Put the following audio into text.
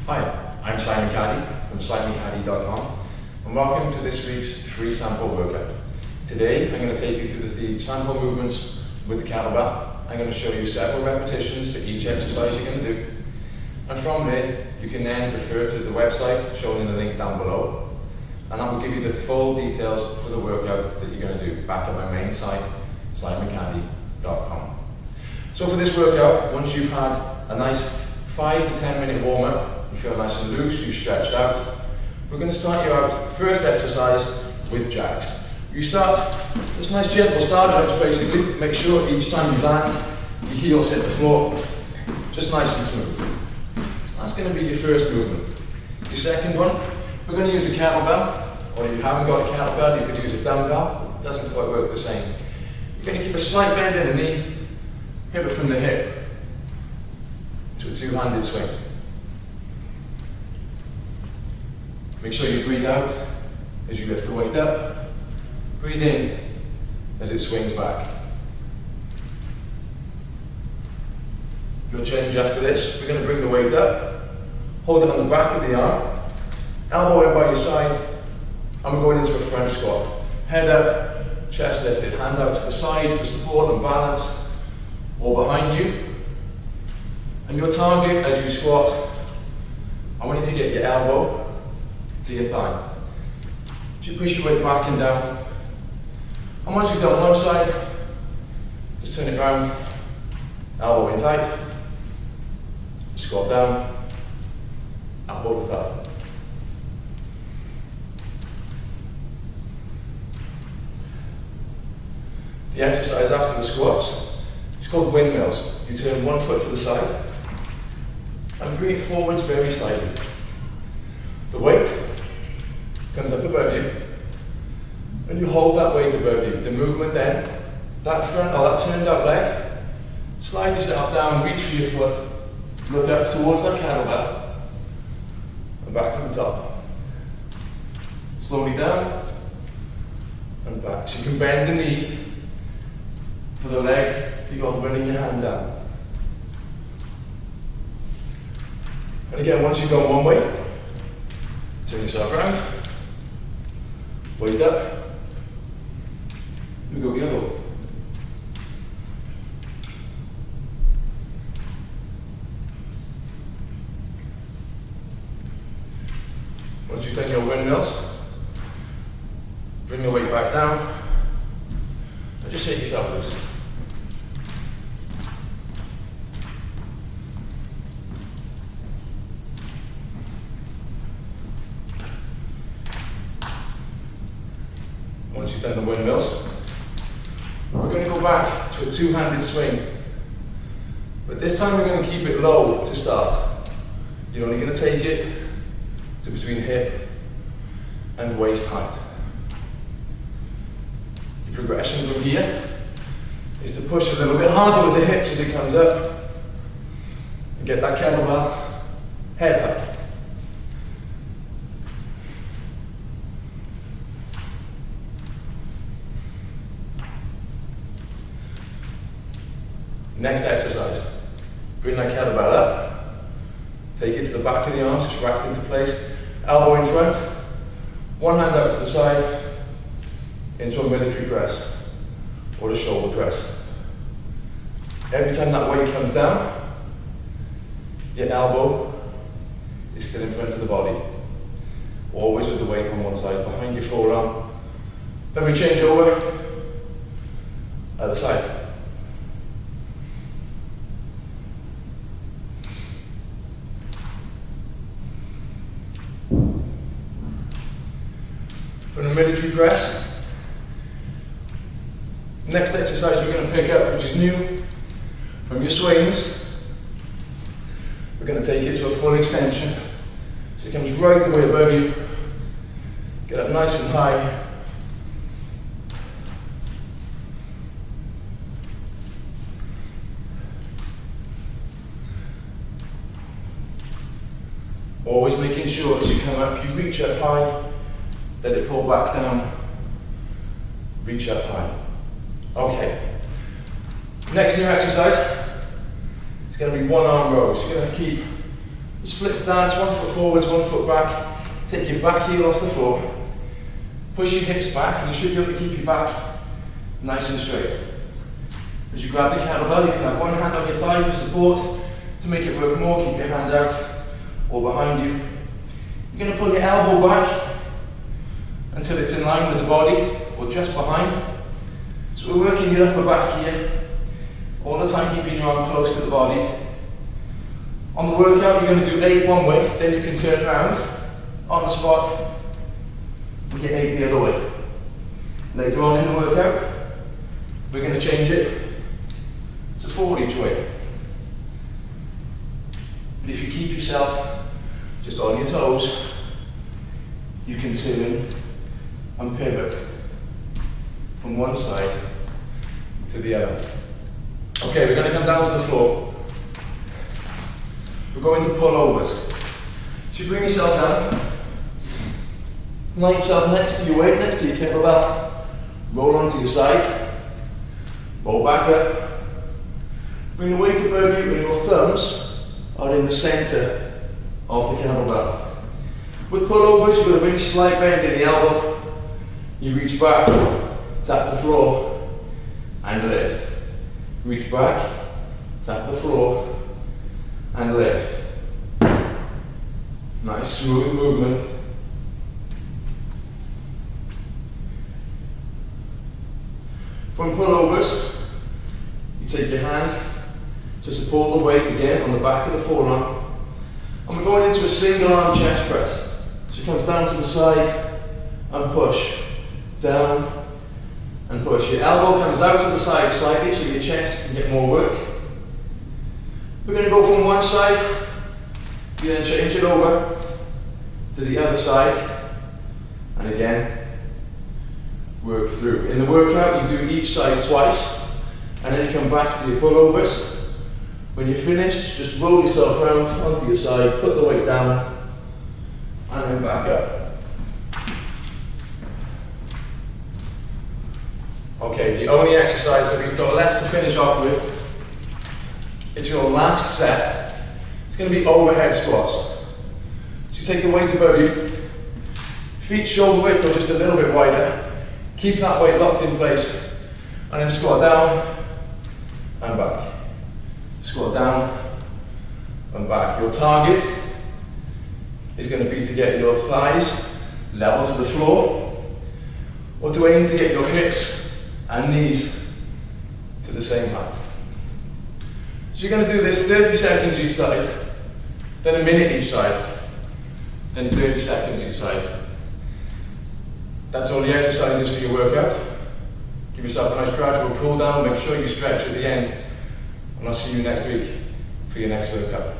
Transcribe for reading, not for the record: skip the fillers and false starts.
Hi, I'm Caddy from CaddyCom and welcome to this week's free sample workout. Today I'm going to take you through the sample movements with the kettlebell. I'm going to show you several repetitions for each exercise you're going to do, and from there you can then refer to the website shown in the link down below, and I will give you the full details for the workout that you're going to do back at my main site, CaddyCom. So for this workout, once you've had a nice 5 to 10 minute warm up, you feel nice and loose, you've stretched out, we're going to start you out, first exercise, with jacks. You start, just nice gentle start jumps basically, make sure each time you land, your heels hit the floor, just nice and smooth. So that's going to be your first movement. Your second one, we're going to use a kettlebell, or if you haven't got a kettlebell, you could use a dumbbell, it doesn't quite work the same. You're going to keep a slight bend in the knee, pivot from the hip to a two-handed swing. Make sure you breathe out as you lift the weight up. Breathe in as it swings back. Good change after this. We're going to bring the weight up, hold it on the back of the arm, elbow in by your side, and we're going into a front squat. Head up, chest lifted, hand out to the side for support and balance, or behind you. And your target as you squat, I want you to get your elbow to your thigh. So you push your weight back and down. And once you've done one side, just turn it around, elbow in tight, squat down, elbow to thigh. The exercise after the squats is called windmills. You turn one foot to the side and bring it forwards very slightly. The weight comes up above you, and you hold that weight above you. The movement then, that front or that turned out leg, slide yourself down, reach for your foot, look up towards that kettlebell, and back to the top. Slowly down, and back. So you can bend the knee for the leg, you got running your hand down. And again, once you've gone one way, turn yourself around, weight up, and go the other way. Once you've done your windmills, bring your weight back down, and just shake yourself loose. Once you've done the windmills, we're going to go back to a two-handed swing. But this time we're going to keep it low to start. You're only going to take it to between hip and waist height. The progression from here is to push a little bit harder with the hips as it comes up and get that kettlebell head up. Next exercise, bring that kettlebell up, take it to the back of the arms, just wrapped into place, elbow in front, one hand out to the side, into a military press, or a shoulder press. Every time that weight comes down, your elbow is still in front of the body, always with the weight on one side, behind your forearm. Then we change over, other side. From the military press, next exercise we're going to pick up, which is new, from your swings, we're going to take it to a full extension, so it comes right the way above you, get up nice and high, always making sure as you come up, you reach up high, let it pull back down, reach up high. Okay. Next new exercise, it's going to be one arm rows. You're going to keep Split stance, 1 foot forwards, 1 foot back. Take your back heel off the floor. Push your hips back, and you should be able to keep your back nice and straight. As you grab the kettlebell, you can have one hand on your thigh for support. To make it work more, keep your hand out or behind you. You're going to pull your elbow back until it's in line with the body or just behind. So we're working your upper back here, all the time keeping your arm close to the body. On the workout, you're going to do 8 one way, then you can turn around on the spot and get 8 the other way. Later on in the workout, we're going to change it to 4 each way. But if you keep yourself just on your toes, you can turn and pivot from one side to the other. Okay, we're going to come down to the floor. We're going to pull overs. So you bring yourself down, lie yourself next to your weight, next to your kettlebell, roll onto your side, roll back up, bring the weight above you and your thumbs are in the centre of the kettlebell. With pullovers, you've got a very slight bend in the elbow. You reach back, tap the floor, and lift. Reach back, tap the floor, and lift. Nice smooth movement. From pullovers, you take your hand to support the weight again on the back of the forearm. And we're going into a single arm chest press. So it comes down to the side and push. Down and push. Your elbow comes out to the side slightly so your chest can get more work. We're going to go from one side, you then change it over to the other side, and again, work through. In the workout, you do each side twice, and then you come back to your pullovers. When you're finished, just roll yourself around onto your side, put the weight down, and then back up. Okay, the only exercise that we've got left to finish off with is your last set. It's going to be overhead squats. So you take the weight above you, feet shoulder width or just a little bit wider, keep that weight locked in place, and then squat down and back. Squat down and back. Your target is going to be to get your thighs level to the floor, or to aim to get your hips and knees to the same height. So you're going to do this 30 seconds each side, then a minute each side, then 30 seconds each side. That's all the exercises for your workout. Give yourself a nice gradual cool down, make sure you stretch at the end. And I'll see you next week for your next workout.